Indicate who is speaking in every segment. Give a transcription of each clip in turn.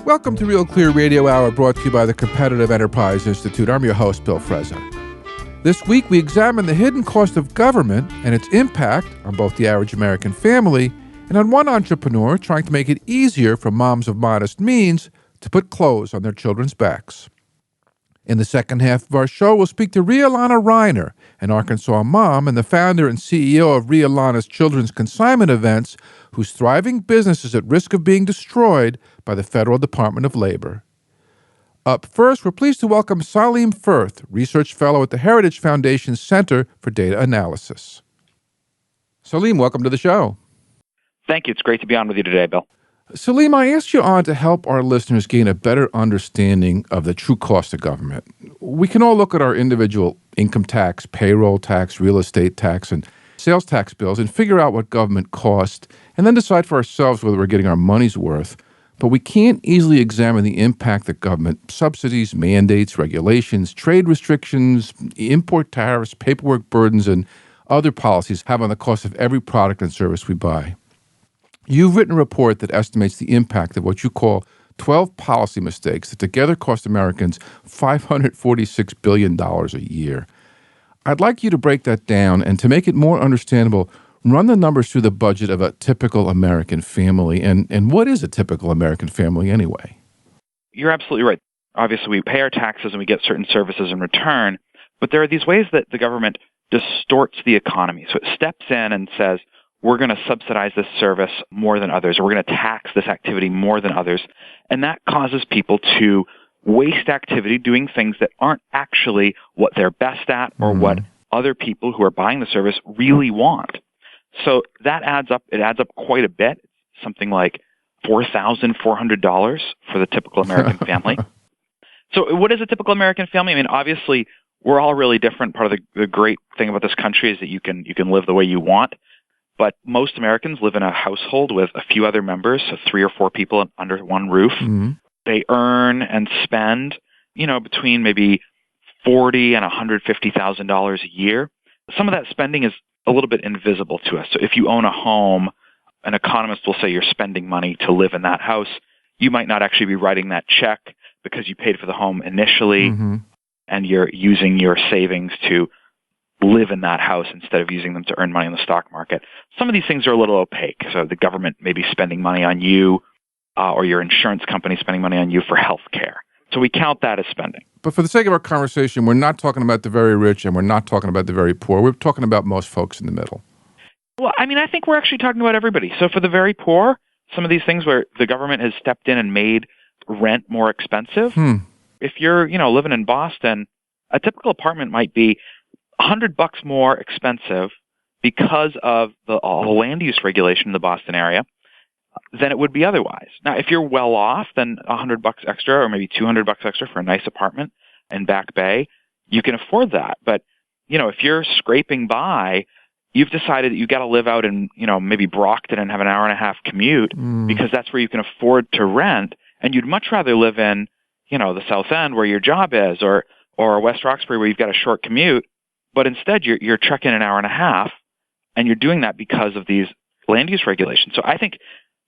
Speaker 1: Welcome to Real Clear Radio Hour, brought to you by the Competitive Enterprise Institute. I'm your host, Bill Frezza. This week, we examine the hidden cost of government and its impact on both the average American family and on one entrepreneur trying to make it easier for moms of modest means to put clothes on their children's backs. In the second half of our show, we'll speak to Rialana Reiner, an Arkansas mom and the founder and CEO of Rialana's Children's Consignment Events, whose thriving business is at risk of being destroyed by the Federal Department of Labor. Up first, we're pleased to welcome Salim Furth, Research Fellow at the Heritage Foundation's Center for Data Analysis. Salim, welcome to the show.
Speaker 2: Thank you. It's great to be on with you today, Bill.
Speaker 1: Salim, I asked you on to help our listeners gain a better understanding of the true cost of government. We can all look at our individual income tax, payroll tax, real estate tax, and sales tax bills and figure out what government costs and then decide for ourselves whether we're getting our money's worth. But we can't easily examine the impact that government subsidies, mandates, regulations, trade restrictions, import tariffs, paperwork burdens, and other policies have on the cost of every product and service we buy. You've written a report that estimates the impact of what you call 12 policy mistakes that together cost Americans $546 billion a year. I'd like you to break that down and, to make it more understandable, run the numbers through the budget of a typical American family. And what is a typical American family anyway?
Speaker 2: You're absolutely right. Obviously, we pay our taxes and we get certain services in return, but there are these ways that the government distorts the economy. So it steps in and says, we're going to subsidize this service more than others, or we're going to tax this activity more than others. And that causes people to waste activity doing things that aren't actually what they're best at or what other people who are buying the service really want. So that adds up. It adds up quite a bit, something like $4,400 for the typical American family. So what is a typical American family? I mean, obviously, we're all really different. Part of the great thing about this country is that you can live the way you want. But most Americans live in a household with a few other members, so 3 or 4 people under one roof. Mm-hmm. They earn and spend, between maybe $40,000 and $150,000 a year. Some of that spending is a little bit invisible to us. So if you own a home, an economist will say you're spending money to live in that house. You might not actually be writing that check because you paid for the home initially, and you're using your savings to live in that house instead of using them to earn money in the stock market. Some of these things are a little opaque. So the government may be spending money on you, or your insurance company spending money on you for health care. So we count that as spending.
Speaker 1: But for the sake of our conversation, we're not talking about the very rich and we're not talking about the very poor. We're talking about most folks in the middle.
Speaker 2: Well, I mean, I think we're actually talking about everybody. So for the very poor, some of these things where the government has stepped in and made rent more expensive. If you're, living in Boston, a typical apartment might be $100 more expensive because of the land use regulation in the Boston area than it would be otherwise. Now, if you're well off, then $100 extra or maybe $200 extra for a nice apartment in Back Bay, you can afford that. But, if you're scraping by, you've decided that you got to live out in, maybe Brockton and have an hour and a half commute because that's where you can afford to rent. And you'd much rather live in, the South End where your job is or West Roxbury where you've got a short commute. But instead, you're trekking an hour and a half, and you're doing that because of these land use regulations. So I think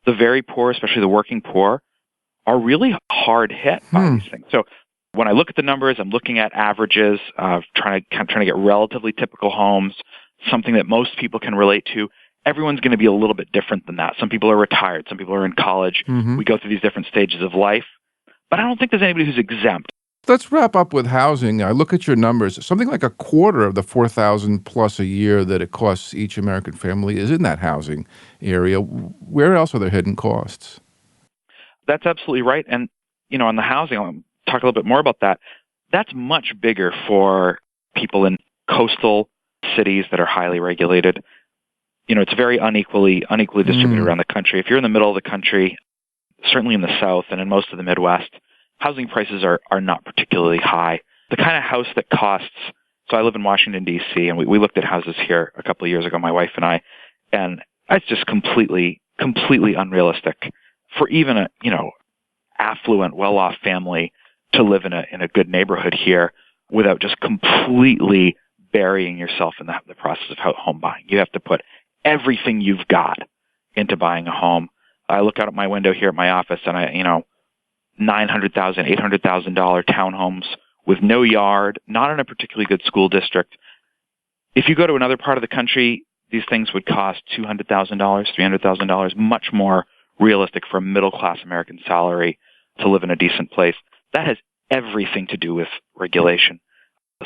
Speaker 2: the very poor, especially the working poor, are really hard hit by these things. So when I look at the numbers, I'm looking at averages, trying to get relatively typical homes, something that most people can relate to. Everyone's going to be a little bit different than that. Some people are retired. Some people are in college. We go through these different stages of life. But I don't think there's anybody who's exempt.
Speaker 1: Let's wrap up with housing. I look at your numbers. Something like a quarter of the $4,000 plus a year that it costs each American family is in that housing area. Where else are there hidden costs?
Speaker 2: That's absolutely right. And, on the housing, I'll talk a little bit more about that. That's much bigger for people in coastal cities that are highly regulated. It's very unequally distributed around the country. If you're in the middle of the country, certainly in the South and in most of the Midwest, housing prices are not particularly high. The kind of house that costs, so I live in Washington, D.C., and we looked at houses here a couple of years ago, my wife and I, and it's just completely unrealistic for even a, affluent, well-off family to live in a good neighborhood here without just completely burying yourself in the process of home buying. You have to put everything you've got into buying a home. I look out at my window here at my office, and $900,000, $800,000 townhomes with no yard, not in a particularly good school district. If you go to another part of the country, these things would cost $200,000, $300,000, much more realistic for a middle-class American salary to live in a decent place. That has everything to do with regulation.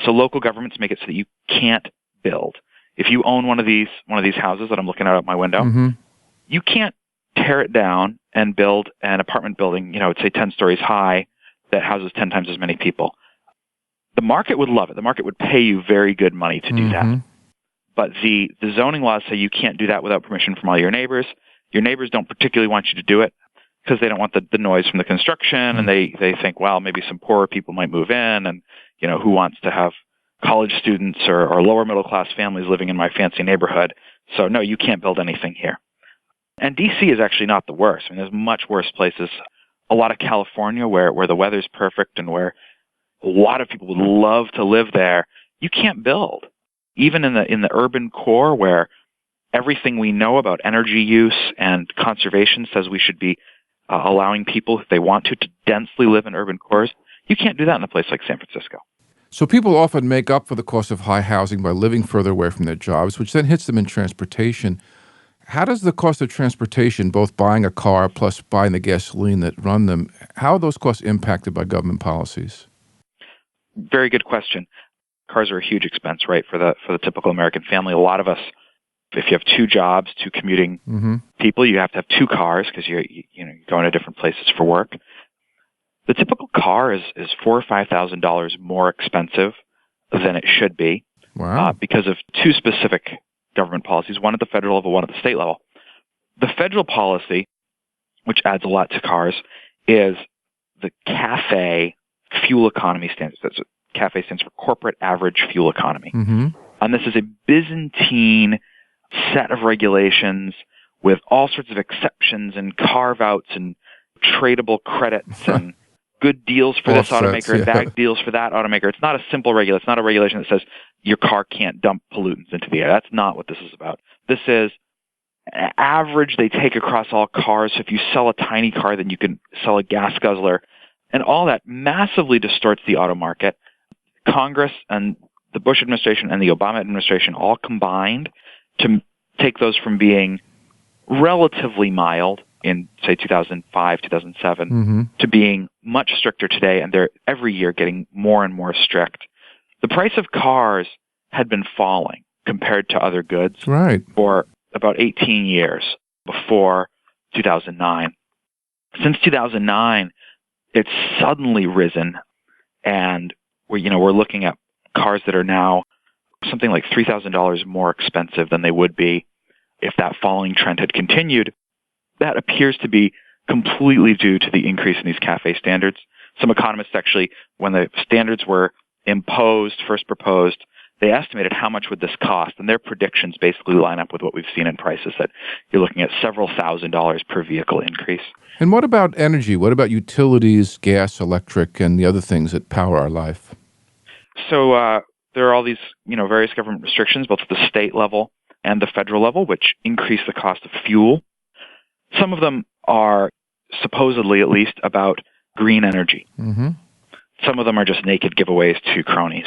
Speaker 2: So local governments make it so that you can't build. If you own one of these houses that I'm looking at out my window, you can't tear it down and build an apartment building, say 10 stories high that houses 10 times as many people. The market would love it. The market would pay you very good money to do that. But the zoning laws say you can't do that without permission from all your neighbors. Your neighbors don't particularly want you to do it because they don't want the noise from the construction, and they think, well, maybe some poorer people might move in, and who wants to have college students or lower middle class families living in my fancy neighborhood. So no, you can't build anything here. And DC is actually not the worst. I mean, there's much worse places. A lot of California where the weather's perfect and where a lot of people would love to live there, you can't build. Even in the urban core where everything we know about energy use and conservation says we should be allowing people, if they want to densely live in urban cores, you can't do that in a place like San Francisco.
Speaker 1: So people often make up for the cost of high housing by living further away from their jobs, which then hits them in transportation. How does the cost of transportation, both buying a car plus buying the gasoline that run them, how are those costs impacted by government policies?
Speaker 2: Very good question. Cars are a huge expense, right, for the typical American family. A lot of us, if you have two jobs, two commuting people, you have to have two cars because you're going to different places for work. The typical car is $4,000 or $5,000 more expensive than it should be.
Speaker 1: Wow.
Speaker 2: Because of two specific government policies, one at the federal level, one at the state level. The federal policy, which adds a lot to cars, is the CAFE fuel economy standards. That's what CAFE stands for, Corporate Average Fuel Economy. And this is a Byzantine set of regulations with all sorts of exceptions and carve-outs and tradable credits and good deals for this automaker and bad deals for that automaker. It's not a simple regulation. It's not a regulation that says your car can't dump pollutants into the air. That's not what this is about. This is average they take across all cars. So if you sell a tiny car, then you can sell a gas guzzler. And all that massively distorts the auto market. Congress and the Bush administration and the Obama administration all combined to take those from being relatively mild in, say, 2005, 2007, to being much stricter today, and they're every year getting more and more strict. The price of cars had been falling compared to other goods for about 18 years before 2009. Since 2009, it's suddenly risen, and we're looking at cars that are now something like $3,000 more expensive than they would be if that falling trend had continued. That appears to be completely due to the increase in these CAFE standards. Some economists actually, when the standards were first proposed, they estimated how much would this cost, and their predictions basically line up with what we've seen in prices, that you're looking at several $1,000s per vehicle increase.
Speaker 1: And what about energy? What about utilities, gas, electric, and the other things that power our life?
Speaker 2: So there are all these, various government restrictions, both at the state level and the federal level, which increase the cost of fuel. Some of them are supposedly, at least, about green energy. Some of them are just naked giveaways to cronies.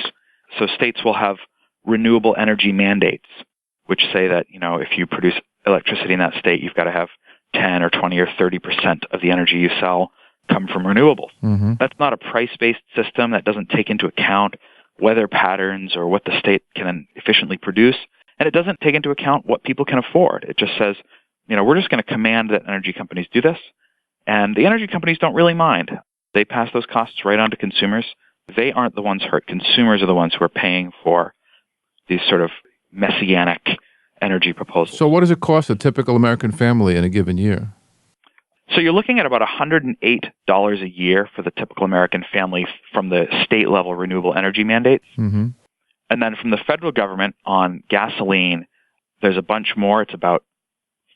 Speaker 2: So states will have renewable energy mandates, which say that, if you produce electricity in that state, you've got to have 10 or 20 or 30% of the energy you sell come from renewables. That's not a price-based system. That doesn't take into account weather patterns or what the state can efficiently produce. And it doesn't take into account what people can afford. It just says, we're just going to command that energy companies do this. And the energy companies don't really mind. They pass those costs right on to consumers. They aren't the ones hurt. Consumers are the ones who are paying for these sort of messianic energy proposals.
Speaker 1: So what does it cost a typical American family in a given year?
Speaker 2: So you're looking at about $108 a year for the typical American family from the state level renewable energy mandates. And then from the federal government on gasoline, there's a bunch more. It's about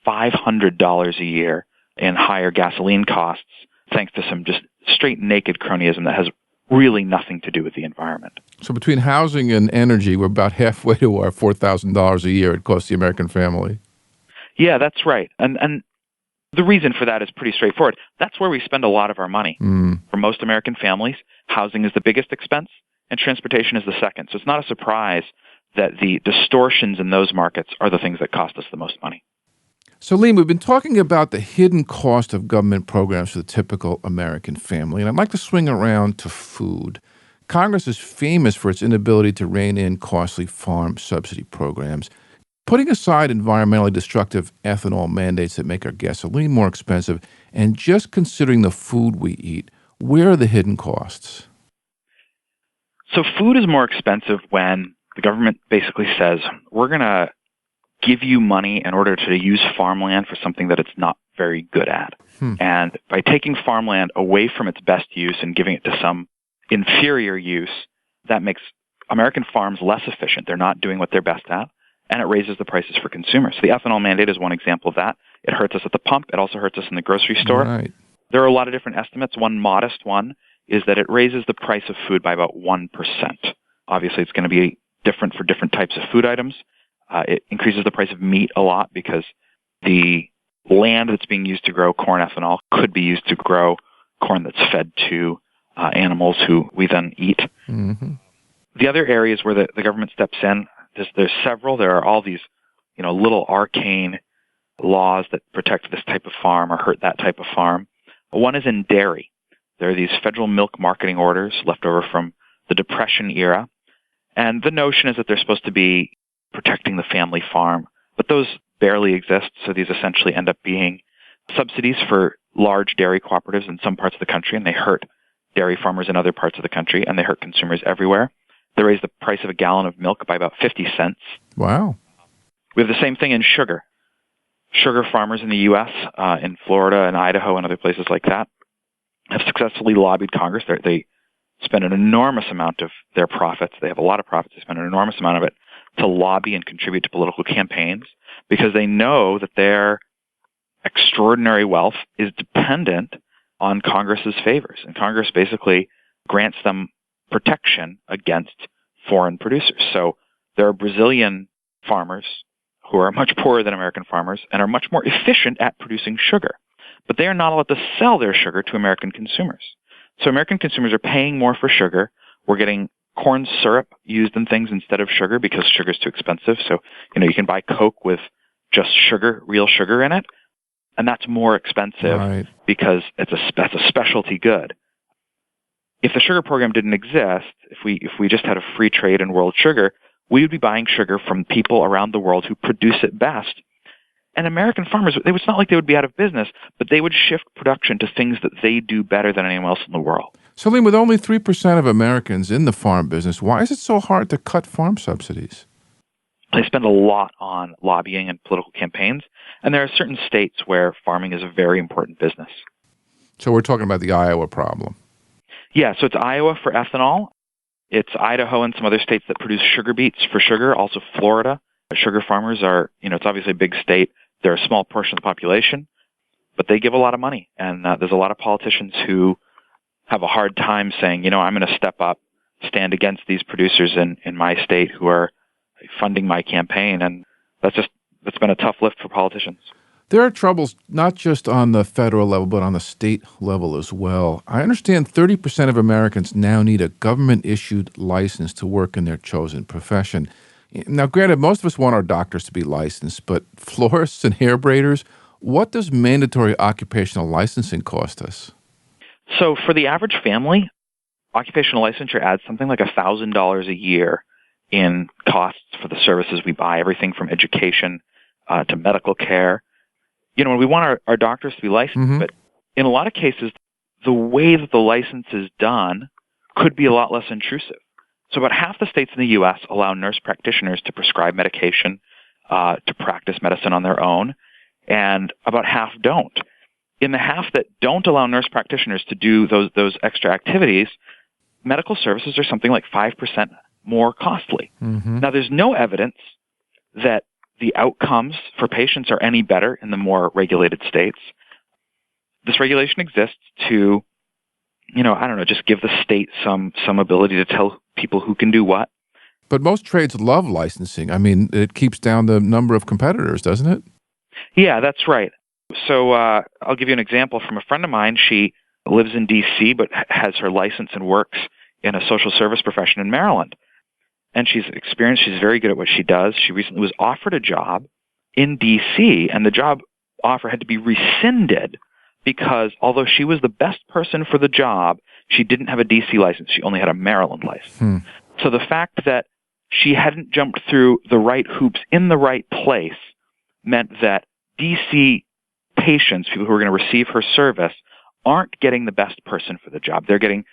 Speaker 2: $500 a year in higher gasoline costs, thanks to some just straight naked cronyism that has really nothing to do with the environment.
Speaker 1: So between housing and energy, we're about halfway to our $4,000 a year it costs the American family.
Speaker 2: Yeah, that's right. And The reason for that is pretty straightforward. That's where we spend a lot of our money.
Speaker 1: Mm.
Speaker 2: For most American families, housing is the biggest expense and transportation is the second. So it's not a surprise that the distortions in those markets are the things that cost us the most money.
Speaker 1: Salim, we've been talking about the hidden cost of government programs for the typical American family, and I'd like to swing around to food. Congress is famous for its inability to rein in costly farm subsidy programs. Putting aside environmentally destructive ethanol mandates that make our gasoline more expensive and just considering the food we eat, where are the hidden costs?
Speaker 2: So food is more expensive when the government basically says, we're going to give you money in order to use farmland for something that it's not very good at. And by taking farmland away from its best use and giving it to some inferior use, that makes American farms less efficient. They're not doing what they're best at, and it raises the prices for consumers. The ethanol mandate is one example of that. It hurts us at the pump. It also hurts us in the grocery store.
Speaker 1: Right.
Speaker 2: There are a lot of different estimates. One modest one is that it raises the price of food by about 1%. Obviously, it's going to be different for different types of food items. It increases the price of meat a lot because the land that's being used to grow corn ethanol could be used to grow corn that's fed to animals who we then eat.
Speaker 1: Mm-hmm.
Speaker 2: The other areas where the government steps in, there's several. There are all these, little arcane laws that protect this type of farm or hurt that type of farm. One is in dairy. There are these federal milk marketing orders left over from the Depression era. And the notion is that they're supposed to be protecting the family farm. But those barely exist, so these essentially end up being subsidies for large dairy cooperatives in some parts of the country, and they hurt dairy farmers in other parts of the country, and they hurt consumers everywhere. They raise the price of a gallon of milk by about 50 cents.
Speaker 1: Wow.
Speaker 2: We have the same thing in sugar. Sugar farmers in the U.S., in Florida and Idaho and other places like that, have successfully lobbied Congress. They spend an enormous amount of their profits. They have a lot of profits. They spend an enormous amount of it to lobby and contribute to political campaigns because they know that their extraordinary wealth is dependent on Congress's favors. And Congress basically grants them protection against foreign producers. So there are Brazilian farmers who are much poorer than American farmers and are much more efficient at producing sugar. But they are not allowed to sell their sugar to American consumers. So American consumers are paying more for sugar. We're getting corn syrup used in things instead of sugar because sugar is too expensive. So, you can buy Coke with just sugar, real sugar in it. And that's more expensive because that's a specialty good. If the sugar program didn't exist, if we just had a free trade in world sugar, we would be buying sugar from people around the world who produce it best. And American farmers, it's not like they would be out of business, but they would shift production to things that they do better than anyone else in the world.
Speaker 1: Salim, with only 3% of Americans in the farm business, why is it so hard to cut farm subsidies?
Speaker 2: They spend a lot on lobbying and political campaigns, and there are certain states where farming is a very important business.
Speaker 1: So we're talking about the Iowa problem.
Speaker 2: Yeah, so it's Iowa for ethanol. It's Idaho and some other states that produce sugar beets for sugar, also Florida. Sugar farmers are, it's obviously a big state. They're a small portion of the population, but they give a lot of money. And there's a lot of politicians who have a hard time saying, I'm going to step up, stand against these producers in my state who are funding my campaign. And that's been a tough lift for politicians.
Speaker 1: There are troubles not just on the federal level, but on the state level as well. I understand 30% of Americans now need a government-issued license to work in their chosen profession. Now, granted, most of us want our doctors to be licensed, but florists and hair braiders, what does mandatory occupational licensing cost us?
Speaker 2: So for the average family, occupational licensure adds something like $1,000 a year in costs for the services we buy, everything from education to medical care. We want our doctors to be licensed, but in a lot of cases, the way that the license is done could be a lot less intrusive. So about half the states in the U.S. allow nurse practitioners to prescribe medication, to practice medicine on their own, and about half don't. In the half that don't allow nurse practitioners to do those extra activities, medical services are something like 5% more costly. Now, there's no evidence that the outcomes for patients are any better in the more regulated states. This regulation exists to, just give the state some ability to tell people who can do what.
Speaker 1: But most trades love licensing. I mean, it keeps down the number of competitors, doesn't it?
Speaker 2: Yeah, that's right. So I'll give you an example from a friend of mine. She lives in D.C., but has her license and works in a social service profession in Maryland. And she's experienced. She's very good at what she does. She recently was offered a job in D.C., and the job offer had to be rescinded because although she was the best person for the job, she didn't have a D.C. license. She only had a Maryland license. So the fact that she hadn't jumped through the right hoops in the right place meant that D.C. patients, people who are going to receive her service, aren't getting the best person for the job. They're getting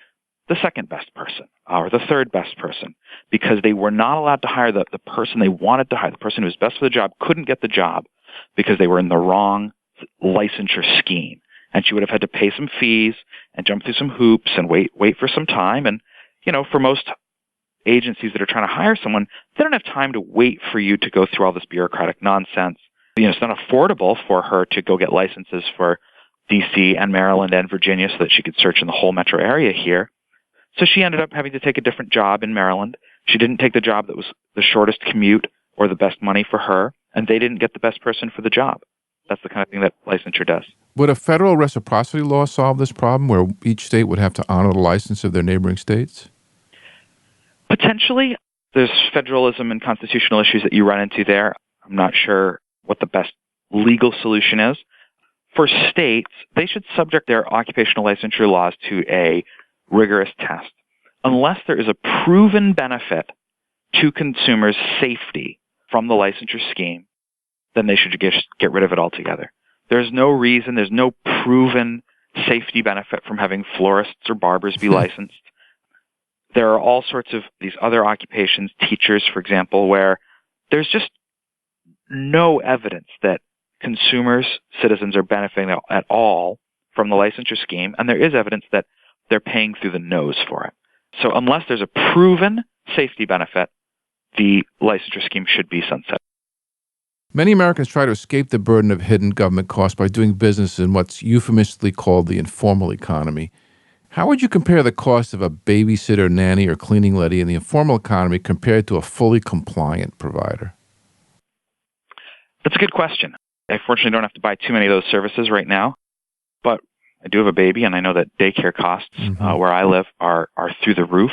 Speaker 2: the second best person or the third best person because they were not allowed to hire the person they wanted to hire. The person who was best for the job couldn't get the job because they were in the wrong licensure scheme. And she would have had to pay some fees and jump through some hoops and wait for some time. And, for most agencies that are trying to hire someone, they don't have time to wait for you to go through all this bureaucratic nonsense. It's not affordable for her to go get licenses for D.C. and Maryland and Virginia so that she could search in the whole metro area here. So she ended up having to take a different job in Maryland. She didn't take the job that was the shortest commute or the best money for her, and they didn't get the best person for the job. That's the kind of thing that licensure does.
Speaker 1: Would a federal reciprocity law solve this problem where each state would have to honor the license of their neighboring states?
Speaker 2: Potentially. There's federalism and constitutional issues that you run into there. I'm not sure what the best legal solution is. For states, they should subject their occupational licensure laws to a rigorous test. Unless there is a proven benefit to consumers' safety from the licensure scheme, then they should get rid of it altogether. There's no reason, there's no proven safety benefit from having florists or barbers be licensed. There are all sorts of these other occupations, teachers, for example, where there's just no evidence that consumers, citizens are benefiting at all from the licensure scheme, and there is evidence that they're paying through the nose for it. So unless there's a proven safety benefit, the licensure scheme should be sunset.
Speaker 1: Many Americans try to escape the burden of hidden government costs by doing business in what's euphemistically called the informal economy. How would you compare the cost of a babysitter, nanny, or cleaning lady in the informal economy compared to a fully compliant provider?
Speaker 2: That's a good question. I fortunately don't have to buy too many of those services right now, but I do have a baby, and I know that daycare costs where I live are through the roof.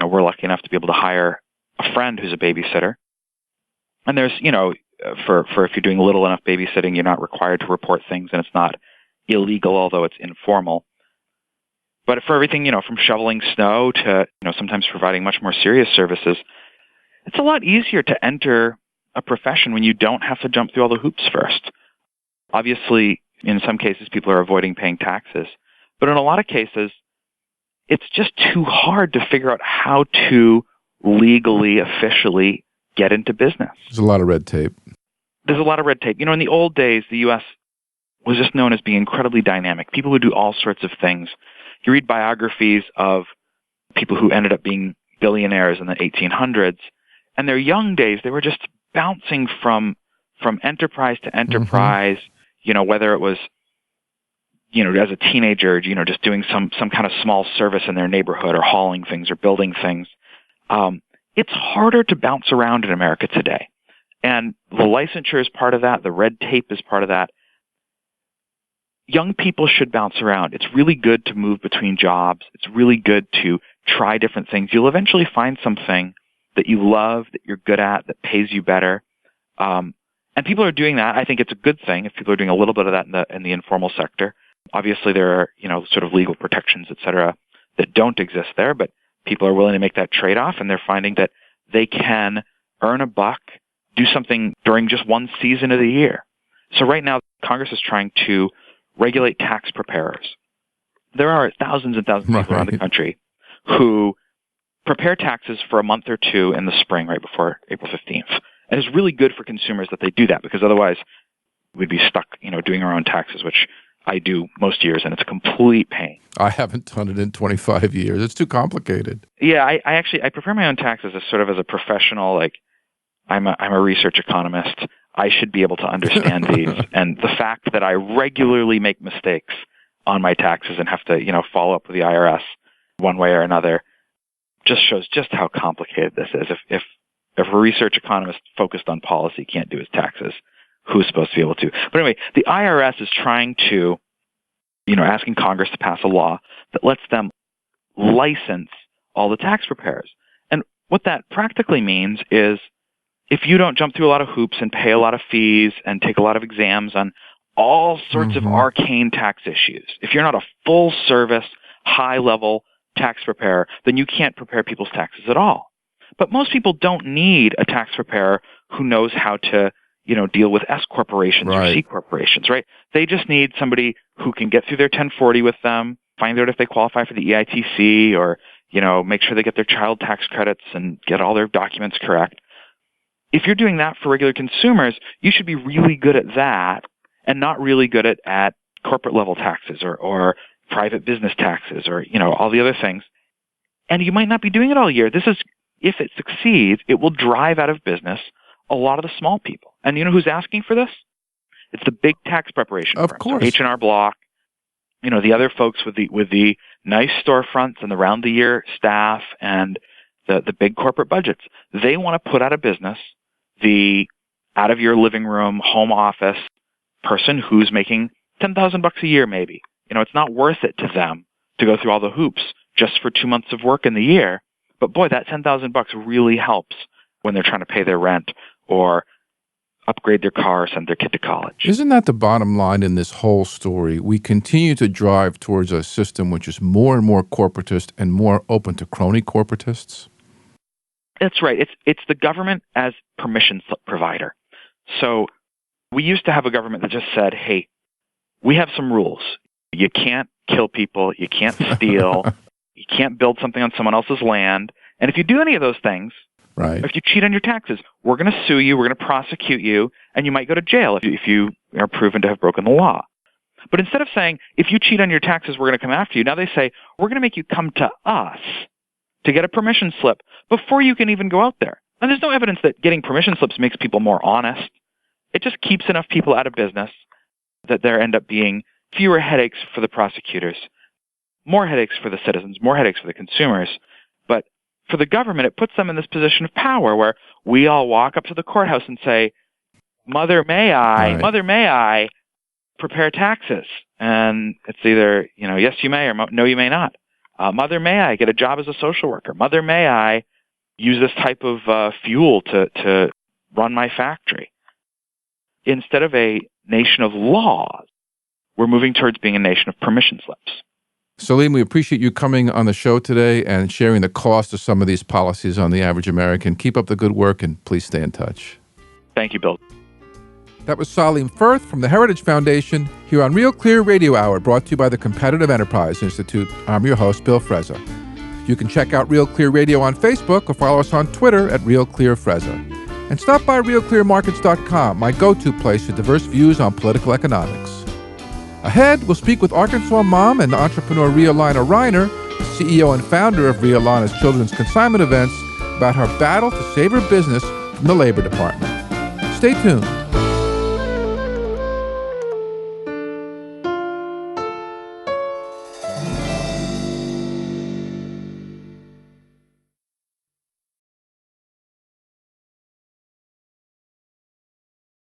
Speaker 2: We're lucky enough to be able to hire a friend who's a babysitter. And there's, for if you're doing little enough babysitting, you're not required to report things, and it's not illegal, although it's informal. But for everything, from shoveling snow to, sometimes providing much more serious services, it's a lot easier to enter a profession when you don't have to jump through all the hoops first. Obviously, in some cases, people are avoiding paying taxes. But in a lot of cases, it's just too hard to figure out how to legally, officially get into business.
Speaker 1: There's a lot of red tape.
Speaker 2: There's a lot of red tape. In the old days, the U.S. was just known as being incredibly dynamic. People would do all sorts of things. You read biographies of people who ended up being billionaires in the 1800s, and their young days, they were just bouncing from enterprise to enterprise, whether it was, as a teenager, just doing some kind of small service in their neighborhood or hauling things or building things. It's harder to bounce around in America today. And the licensure is part of that. The red tape is part of that. Young people should bounce around. It's really good to move between jobs. It's really good to try different things. You'll eventually find something that you love, that you're good at, that pays you better. And people are doing that. I think it's a good thing if people are doing a little bit of that in the informal sector. Obviously, there are, sort of legal protections, et cetera, that don't exist there, but people are willing to make that trade-off, and they're finding that they can earn a buck, do something during just one season of the year. So right now, Congress is trying to regulate tax preparers. There are thousands and thousands of people around the country who prepare taxes for a month or two in the spring, right before April 15th. And it's really good for consumers that they do that, because otherwise we'd be stuck, doing our own taxes, which I do most years, and it's a complete pain.
Speaker 1: I haven't done it in 25 years. It's too complicated.
Speaker 2: Yeah, I prepare my own taxes as sort of as a professional. Like, I'm a research economist. I should be able to understand these. And the fact that I regularly make mistakes on my taxes and have to, follow up with the IRS one way or another just shows just how complicated this is. If a research economist focused on policy can't do his taxes, who's supposed to be able to. But anyway, the IRS is trying to, asking Congress to pass a law that lets them license all the tax preparers. And what that practically means is if you don't jump through a lot of hoops and pay a lot of fees and take a lot of exams on all sorts of arcane tax issues, if you're not a full-service, high-level tax preparer, then you can't prepare people's taxes at all. But most people don't need a tax preparer who knows how to, deal with S corporations or C corporations, right? They just need somebody who can get through their 1040 with them, find out if they qualify for the EITC, or, make sure they get their child tax credits and get all their documents correct. If you're doing that for regular consumers, you should be really good at that and not really good at corporate level taxes or private business taxes or, all the other things. And you might not be doing it all year. If it succeeds, it will drive out of business a lot of the small people. And you know who's asking for this? It's the big tax preparation firms.
Speaker 1: Of course.
Speaker 2: H&R Block, the other folks with the nice storefronts and the round the year staff and the big corporate budgets. They want to put out of business the out of your living room, home office person who's making $10,000 a year maybe. It's not worth it to them to go through all the hoops just for 2 months of work in the year. But boy, that $10,000 really helps when they're trying to pay their rent or upgrade their car or send their kid to college.
Speaker 1: Isn't that the bottom line in this whole story? We continue to drive towards a system which is more and more corporatist and more open to crony corporatists?
Speaker 2: That's right. It's the government as permission slip provider. So we used to have a government that just said, hey, we have some rules. You can't kill people. You can't steal. You can't build something on someone else's land. And if you do any of those things,
Speaker 1: right,
Speaker 2: if you cheat on your taxes, we're going to sue you, we're going to prosecute you, and you might go to jail if you are proven to have broken the law. But instead of saying, if you cheat on your taxes, we're going to come after you, now they say, we're going to make you come to us to get a permission slip before you can even go out there. And there's no evidence that getting permission slips makes people more honest. It just keeps enough people out of business that there end up being fewer headaches for the prosecutors, more headaches for the citizens, more headaches for the consumers. But for the government, it puts them in this position of power where we all walk up to the courthouse and say, Mother, may I prepare taxes? And it's either, yes, you may, or no, you may not. Mother, may I get a job as a social worker? Mother, may I use this type of fuel to run my factory? Instead of a nation of laws, we're moving towards being a nation of permission slips.
Speaker 1: Salim, we appreciate you coming on the show today and sharing the cost of some of these policies on the average American. Keep up the good work and please stay in touch.
Speaker 2: Thank you, Bill.
Speaker 1: That was Salim Furth from the Heritage Foundation here on Real Clear Radio Hour, brought to you by the Competitive Enterprise Institute. I'm your host, Bill Frezza. You can check out Real Clear Radio on Facebook or follow us on Twitter at Real Clear Frezza. And stop by realclearmarkets.com, my go-to place for diverse views on political economics. Ahead, we'll speak with Arkansas mom and entrepreneur Riolana Reiner, CEO and founder of Riolana's Children's Consignment Events, about her battle to save her business from the Labor Department. Stay tuned.